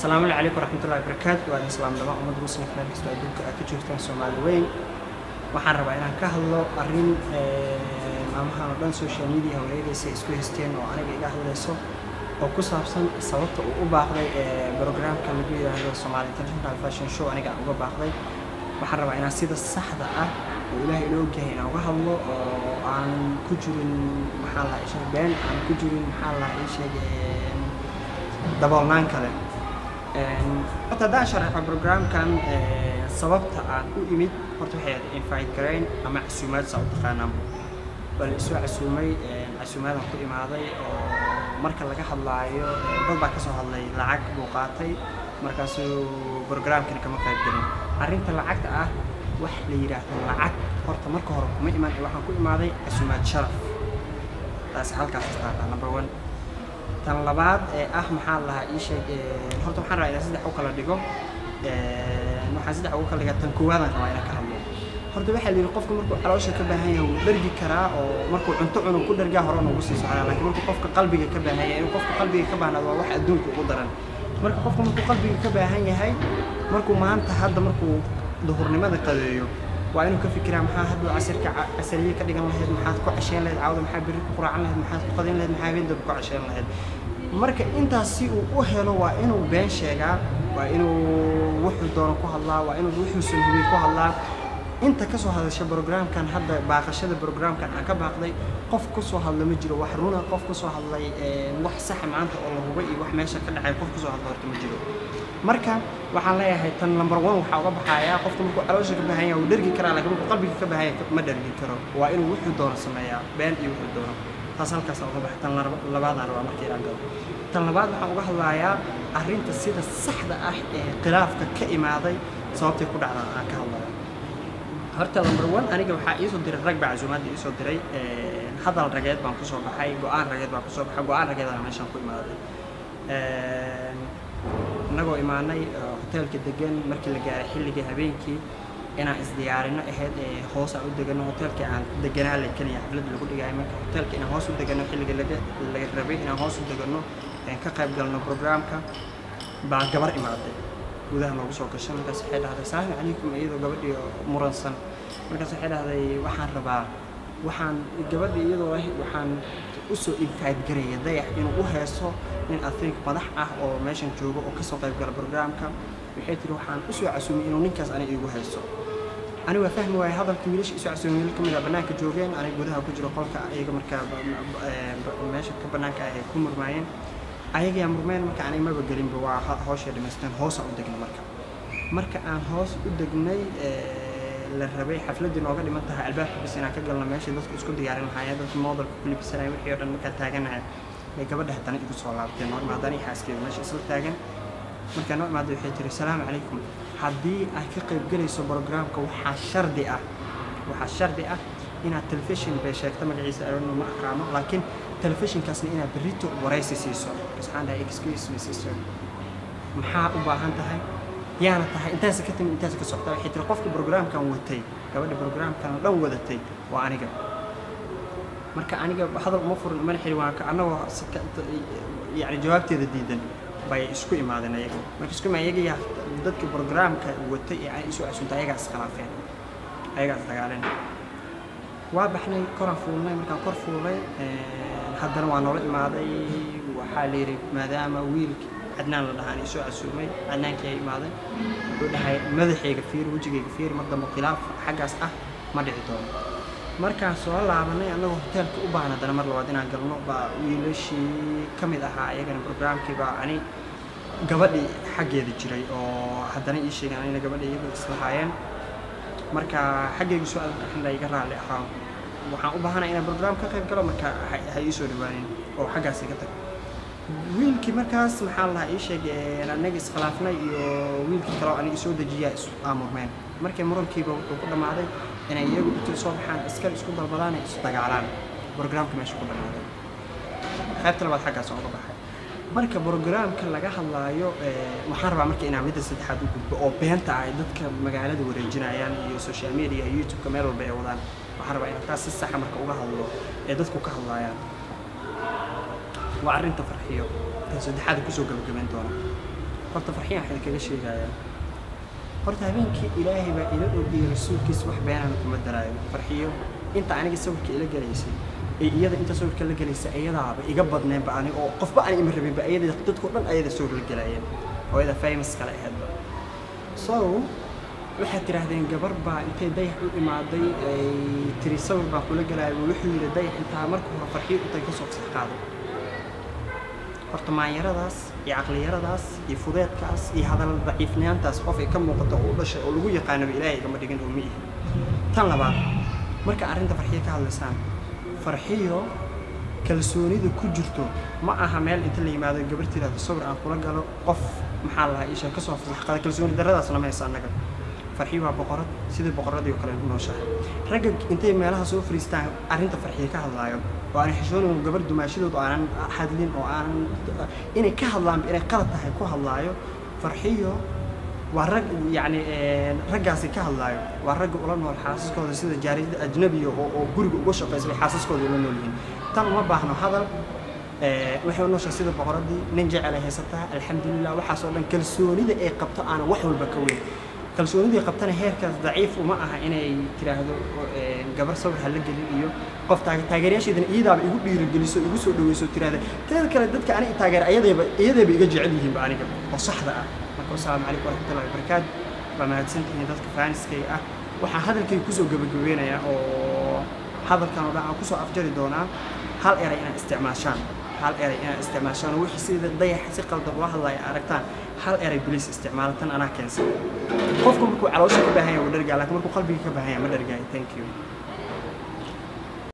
السلام عليكم ورحمة الله وبركاته. وأنا سلام دماء أمد مسلم في نفس الدول كجورتان سومالي وين waxaan rabaa inaan ka hadlo arrin maamahan dhan social media haweeneysa isku haysteen oo aniga iga hadlayso oo ku saabsan sababta uu u baaqday programka lagu yiraahdo Somali International Fashion Show aniga uga baaqday. waxaan rabaa inaan sida saxda ah oo Ilaahay inoo gahay inaan uga hadlo oo aan ku jirin maxaa la isha been aan ku jirin maxaa la isha dabalnaan kale horta daan sharaxa programkan sababta aan u imid horta waxay invite gareyn ama casuumaad soo taqaanaan bal isoo casuumadan ku imaaday oo marka laga hadlaayo dad baa ka soo hadlay lacag buu qaatay markaasuu programkan kama qayb galin arrinta lacagta ah wax la yiraahdo lacag horta marka hore kuma iman waxaan ku imaaday casuumaad sharaf taas halkaas taata number 1 tan labaad maxaa la ii sheegay horta waxaan rabaa inaan saddex u kala dhigo waxaan saddex ugu kala dhigaa tan koowaad aan rabaa inaan ka hadlo horta waxa la yiri qofku markuu caloosha ka baahan yahay uu dhargi karaa oo markuu cunto cuno ku dhargaa hore ugu sii socdaa laakiin markuu qofka qalbiga ka baahan yahay inuu qofka qalbiga ka baahnaado waa wax adduunka ugu daran marka qofku markuu qalbiga ka baahan yahay markuu maanta hadda markuu duhurnimada qadeeyo waa inuu ka fikiraa maxaa hadda casariye ka dhigan lahayd maxaad ku casheen lahayd caawda maxaa biri ku quraacan lahayd maxaad ku qadin lahayd maxaa habeenada ku casheen lahayd marka intaas si uu u helo waa inuu been sheegaa waa inuu wuxuu doono ku hadlaa waa inuu wuxuu soo hubiyay ku hadlaa inta ka soo hadashay programkan hadda baaqashada programkan aan ka baaqday qof ku soo hadla ma jiro wax runa qof ku soo hadlay wax sax maanta oo la hubay iyo wax meesha ka dhacay qof ku soo hadla horta ma jiro marka waxaan leeyahay tan number 1 waxa uga baxaya qofka markuu caloosha ka baahan yahay uu dhargi karaa laakiin markuu qalbiga ka baahan yahay ma dhargi karo waa inuu wuxuu doono sameeyaa been iyo wuxuu doono taas halkaas uga baxay tan labaad aan rabaa markii aan galo tan labaad waxaan uga hadlayaa arrinta sida saxda ah ee khilaafka ka imaaday sababtay ku dhacday aan ka hadlayo horta number 1 aniga waxa ii soo diray rag baa casuumaad ii soo diray hadal rageed baan ku soo baxay go'aan rageed baan ku soo baxay go'aan rageed aan meeshan ku imaaday nagoo imaanay hotelka degan markii la gaaray xilliga habeenkii inaan isdiyaarino ahayd hoos aan u degano hotelka aan deganaa la kaliya xaflad lagu dhigay marka hotelka inaan hoos u degano xilliga laga rabay inaan hoos u degano ka qayb galno programka baa gabar imaaday gudaha noogu soo gashay markaas waxay dhahday salaamu calaykum iyadoo gabadhii muransan markaas waxay dhahday waxaan rabaa waxaan gabadhii iyadoo waxaan u soo invite gareeyay dayax inuu u heeso nin athletic madax ah oo meeshan joogo oo ka soo qayb gala programka waxay tiri waxaan u soo casuumay inuu ninkaas aniga igu heeso aniga waa fahmi waayay hadalka wiilasha isu casuumay wiil kamid ah banaanka joogeen aniga gudaha ku jiro qolka ayaga markaa meesha ka banaanka ay ku murmaayeen ayaga yaa murmeen marka aniga maba gelinba waa hawsha dhimaysteen hoos aan u degnay marka aan hoos u degnay la rabay xafladii nooga dhiman tahay albaabka bis inaan ka galno meesha dadku isku diyaarin lahaayeen dadku modelka ku libisanay wixii oo dhan marka taaganahay ay gabadha haddana igu soo laabtay noo imaadaan xaaskeeda meesha isla taagan marka noo imaaday waxay tiri salaamu calaykum haddii ay ka qayb galayso programka waxaa shardi ah inaad telefishin bay sheegta magaciisa aanu ma aqaano laakiin telefishinkaasna inaad berrito waraysi siiso waxaan dhahay excuse me sister maxaa u baahan tahay yaana tahay intaas ka timid intaas ka socda waxay tiri qofka programkan watay gabadha programkan dhan wadatay waa aniga marka aniga hadal uma furin mana xiriwaan ka anagoo yani jawaabteeda diidan bay isku imaadeen ayaga marka isku imaayay dadka programka watay ee ay isu casuuntay ayaga iskhilaafeen ayaga dagaaleen waa baxnay kor fuulnay marka kor fuulay haddana waa noola imaaday waxaa la yiri maadaama wiilka عدنان لهان يسوع عسومي عدنان كي ماذا وده هاي مذحي كثير وجهي كثير مرة مخلاف حاجة صح ما دعيتهم مركز سؤال عملنا أنه هتل كوبانا ده مرة وادينا قلنا ويلشي كم إذا هاي كان برنامج كبا يعني قبل حاجة ذي أو حدنا إيش يعني قبل يجي إصلاحيان مركز حاجة سؤال إحنا يقرأ على إحرام وحنا إنا برنامج كذا كلام مركز هاي يسوع دبانين أو حاجة سكتة wiilkii markaas maxaa la ii sheegay anaga iskhilaafnay iyo wiilkii kale aniga soo dajiyaa aamurmeen markay murankiiba wuxuu ku dhamaaday inay iyagu inta soo baxaan iskal isku dalbadaan ay isdagaalaan programka meesha ku dhamaaday qaybta labaad xaggaas oo ka baxay marka programka laga hadlaayo waxaan rabaa markii inaan midda saddexaad u gudbo oo beenta ay dadka magaalada wareejinayaan iyo social media iyo YouTube meel walba ay wadaan waxaan rabaa inaan taas si sax marka uga hadlo ee dadku ka hadlayaan وعرنت فرحيو saddexaad ku soo gabagabeyn doona horta farxiyan waxaan kaga sheegayaa horta habeenkii ilaahay baa ila ogiyay rasuulkiisa wax beenana kuma daraayo farxiyo inta aniga sawirka ila galaysay ee iyada inta sawirka la galaysay ayadaaba iga badneenba aniga oo qofba aan ima rabinba ayada dadku dhan ayada sawir la galayeen oo ayada famous kale ahaydba so waxay tiraahdeen gabar baa intay dayax u imaaday ay tiri sawir baa kula galay wuxuu yiri dayax inta marka hore farxiyo intay ka soo qaado horta maanyaradaas iyo aqliyaradaas iyo fudeedkaas iyo hadal daciifnaantaas qof ay ka muuqato oo dhashay oo lagu yaqaan Ilaahay kama dhigin oo miyi tan labaad marka arinta farxiyo ka hadlaysaan farxiyo kalsoonida ku jirto ma aha meel inta la yimaado gabartiida sawir aan kula galo qof maxaa la isha ka soo fasax qada kalsooni daradaas lama haysan anaga farxiyo waa boqorad sidii boqoradii kale u nooshahay ragga intay meelaha soo fariistaan arinta farxiyo ka hadlaayo oo aan xishoonin gabar dumaashadood aan hadlin oo aan inay ka hadlaan inay qalad tahay ku hadlaayo farxiyo waa rag yani raggaasi ka hadlaayo waa rag ula nool xaasaskooda sida jaarida ajnabiga oo guriga uga shaqeysay xaasaskooda ula nool yihiin tan uma baahno hadal waxay nooshaa sida boqoradii nin jecel ay haysataa alxamdulillah waxa soo dhan kalsoonida ay qabto aan wax walba ka weyn kalsoonidii qabtana heerkaas daciif uma aha inay tiraahdo gabar sawir hal la gelin iyo qof taageerayaasheedana iyadaaba igu dhiirigeliso igu soo dhaweyso tiraahdo teed kale dadka aniga taageer iyadaba iga jecel yihiin ba aniga oo saxda ah marka assalaamu calaykum waraxmatullaahi wabarakaatu waa mahadsantihiin dadka faaniskay ah waxaan hadalkayga kusoo gabagabeynayaa oo hadalkan oo dhan aan kusoo afjari doonaa hal eray inaan isticmaashaan wixii sida dayax si qaldan loo hadlayo aragtaan hal eray bilis isticmaal tan anaa keensan qofku markuu caloosha ka baahan yahay wuu dhargaa laakiin markuu qalbiga ka baahan yahay ma dhargaayo thank you